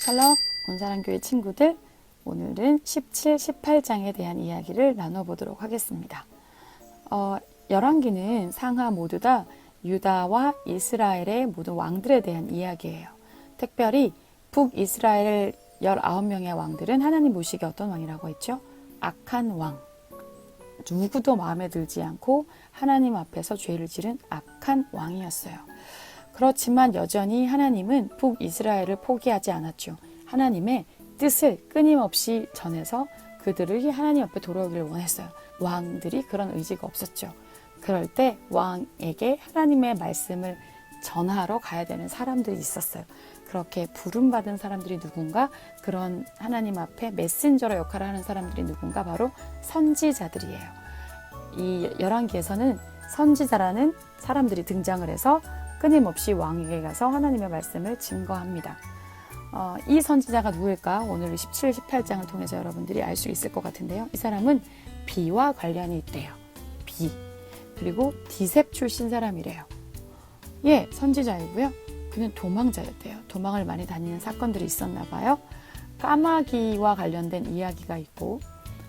샬롬, 온사랑교회 친구들, 오늘은 17, 18장에 대한 이야기를 나눠보도록 하겠습니다. 열왕기는 상하 모두 다 유다와 이스라엘의 모든 왕들에 대한 이야기예요. 특별히 북이스라엘 19명의 왕들은 하나님 보시기에 어떤 왕이라고 했죠? 악한 왕. 누구도 마음에 들지 않고 하나님 앞에서 죄를 지른 악한 왕이었어요. 그렇지만 여전히 하나님은 북이스라엘을 포기하지 않았죠. 하나님의 뜻을 끊임없이 전해서 그들이 하나님 앞에 돌아오기를 원했어요. 왕들이 그런 의지가 없었죠. 그럴 때 왕에게 하나님의 말씀을 전하러 가야 되는 사람들이 있었어요. 그렇게 부름받은 사람들이 누군가, 그런 하나님 앞에 메신저로 역할을 하는 사람들이 누군가, 바로 선지자들이에요. 이 열왕기에서는 선지자라는 사람들이 등장을 해서 끊임없이 왕에게 가서 하나님의 말씀을 증거합니다. 이 선지자가 누구일까? 오늘 17, 18장을 통해서 여러분들이 알 수 있을 것 같은데요. 이 사람은 비와 관련이 있대요. 비. 그리고 디셉 출신 사람이래요. 예, 선지자이고요. 그는 도망자였대요. 도망을 많이 다니는 사건들이 있었나 봐요. 까마귀와 관련된 이야기가 있고,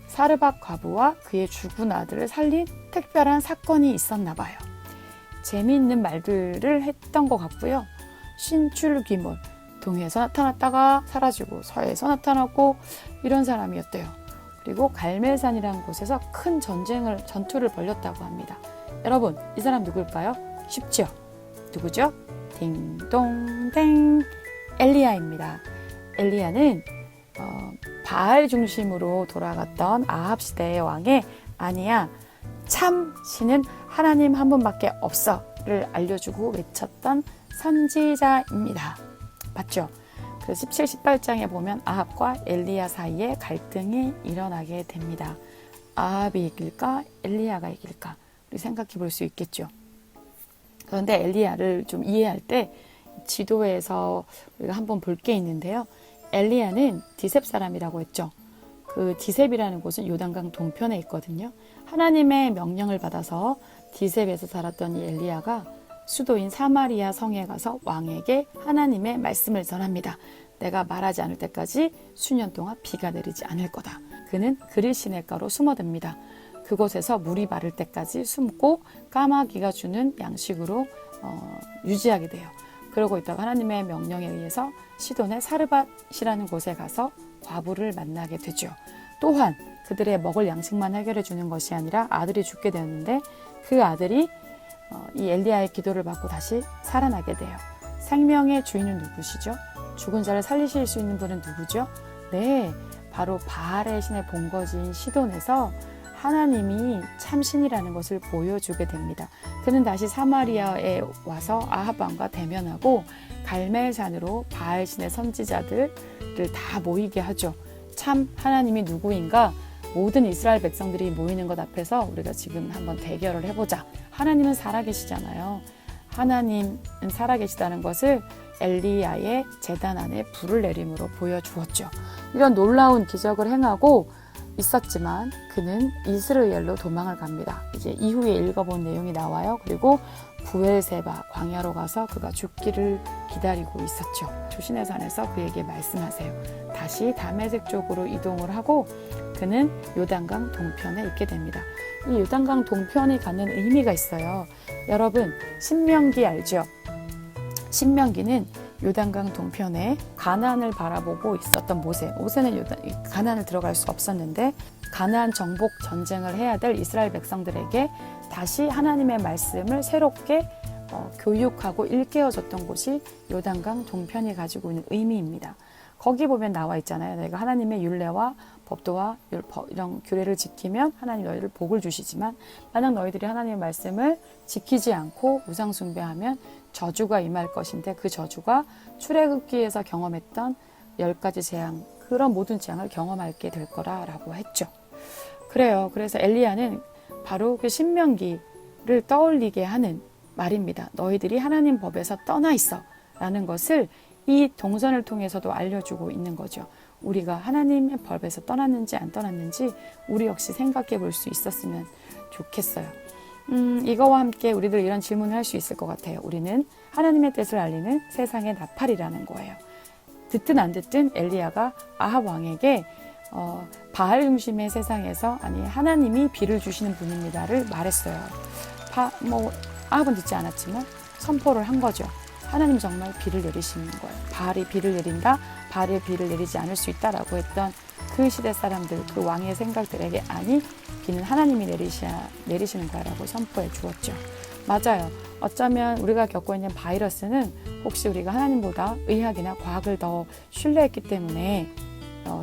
사르밧 과부와 그의 죽은 아들을 살린 특별한 사건이 있었나 봐요. 재미있는 말들을 했던 것 같고요. 신출귀몰, 동해에서 나타났다가 사라지고 서해에서 나타났고 이런 사람이었대요. 그리고 갈멜산이라는 곳에서 큰 전투를 벌였다고 합니다. 여러분, 이 사람 누굴까요? 쉽죠? 누구죠? 딩동댕, 엘리야입니다. 엘리야는 바알 중심으로 돌아갔던 아합 시대의 왕의 아니야, 참 신은 하나님 한 분밖에 없어를 알려주고 외쳤던 선지자입니다. 맞죠? 그 17, 18장에 보면 아합과 엘리야 사이에 갈등이 일어나게 됩니다. 아합이 이길까? 엘리야가 이길까? 우리 생각해 볼 수 있겠죠. 그런데 엘리야를 좀 이해할 때 지도에서 우리가 한번 볼 게 있는데요. 엘리야는 디셉 사람이라고 했죠. 그 디셉이라는 곳은 요단강 동편에 있거든요. 하나님의 명령을 받아서 디셉에서 살았던 이 엘리야가 수도인 사마리아 성에 가서 왕에게 하나님의 말씀을 전합니다. 내가 말하지 않을 때까지 수년 동안 비가 내리지 않을 거다. 그는 그릴 시냇가로 숨어듭니다. 그곳에서 물이 마를 때까지 숨고 까마귀가 주는 양식으로 유지하게 돼요. 그러고 있다가 하나님의 명령에 의해서 시돈의 사르밧이라는 곳에 가서 과부를 만나게 되죠. 또한 그들의 먹을 양식만 해결해 주는 것이 아니라 아들이 죽게 되었는데, 그 아들이 이 엘리야의 기도를 받고 다시 살아나게 돼요. 생명의 주인은 누구시죠? 죽은 자를 살리실 수 있는 분은 누구죠? 네, 바로 바알의 신의 본거지인 시돈에서 하나님이 참신이라는 것을 보여주게 됩니다. 그는 다시 사마리아에 와서 아합 왕과 대면하고 갈멜산으로 바알 신의 선지자들을 다 모이게 하죠. 참 하나님이 누구인가? 모든 이스라엘 백성들이 모이는 것 앞에서 우리가 지금 한번 대결을 해보자. 하나님은 살아계시잖아요. 하나님은 살아계시다는 것을 엘리야의 제단 안에 불을 내림으로 보여주었죠. 이런 놀라운 기적을 행하고 있었지만 그는 이스라엘로 도망을 갑니다. 이제 이후에 읽어본 내용이 나와요. 그리고 부엘세바 광야로 가서 그가 죽기를 기다리고 있었죠. 조신의 산에서 그에게 말씀하세요. 다시 다메섹 쪽으로 이동을 하고 그는 요단강 동편에 있게 됩니다. 이 요단강 동편이 갖는 의미가 있어요. 여러분, 신명기 알죠? 신명기는 요단강 동편에 가나안을 바라보고 있었던 모세는 가나안을 들어갈 수 없었는데, 가나안 정복 전쟁을 해야 될 이스라엘 백성들에게 다시 하나님의 말씀을 새롭게 교육하고 일깨워줬던 곳이 요단강 동편이 가지고 있는 의미입니다. 거기 보면 나와 있잖아요. 내가 하나님의 율례와 법도와 이런 규례를 지키면 하나님 너희를 복을 주시지만, 만약 너희들이 하나님의 말씀을 지키지 않고 우상 숭배하면 저주가 임할 것인데, 그 저주가 출애굽기에서 경험했던 10가지 재앙, 그런 모든 재앙을 경험하게 될 거라고 했죠. 그래요. 그래서 엘리야는 바로 그 신명기를 떠올리게 하는 말입니다. 너희들이 하나님 법에서 떠나 있어 라는 것을 이 동선을 통해서도 알려주고 있는 거죠. 우리가 하나님의 법에서 떠났는지 안 떠났는지 우리 역시 생각해 볼 수 있었으면 좋겠어요. 이거와 함께 우리들 이런 질문을 할 수 있을 것 같아요. 우리는 하나님의 뜻을 알리는 세상의 나팔이라는 거예요. 듣든 안 듣든 엘리야가 아합 왕에게 바알 중심의 세상에서 아니 하나님이 비를 주시는 분입니다를 말했어요. 아합은 듣지 않았지만 선포를 한 거죠. 하나님 정말 비를 내리시는 거예요. 바알이 비를 내린다, 바알이 비를 내리지 않을 수 있다라고 했던 그 시대 사람들, 그 왕의 생각들에게 아니 비는 하나님이 내리시는 거라고 선포해 주었죠. 맞아요. 어쩌면 우리가 겪고 있는 바이러스는 혹시 우리가 하나님보다 의학이나 과학을 더 신뢰했기 때문에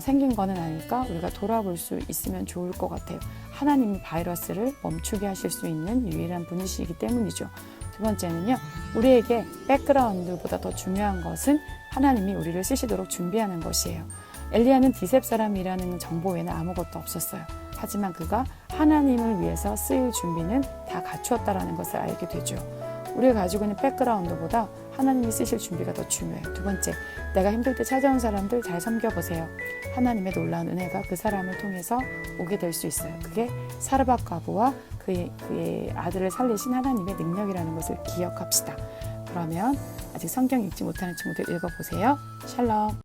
생긴 거는 아닐까? 우리가 돌아볼 수 있으면 좋을 것 같아요. 하나님이 바이러스를 멈추게 하실 수 있는 유일한 분이시기 때문이죠. 두 번째는요, 우리에게 백그라운드보다 더 중요한 것은 하나님이 우리를 쓰시도록 준비하는 것이에요. 엘리야는 디셉 사람이라는 정보 외에는 아무것도 없었어요. 하지만 그가 하나님을 위해서 쓰일 준비는 다 갖추었다라는 것을 알게 되죠. 우리가 가지고 있는 백그라운드보다 하나님이 쓰실 준비가 더 중요해요. 두 번째, 내가 힘들 때 찾아온 사람들 잘 섬겨보세요. 하나님의 놀라운 은혜가 그 사람을 통해서 오게 될 수 있어요. 그게 사르밧 과부와 그의 아들을 살리신 하나님의 능력이라는 것을 기억합시다. 그러면 아직 성경 읽지 못하는 친구들 읽어보세요. 샬롬.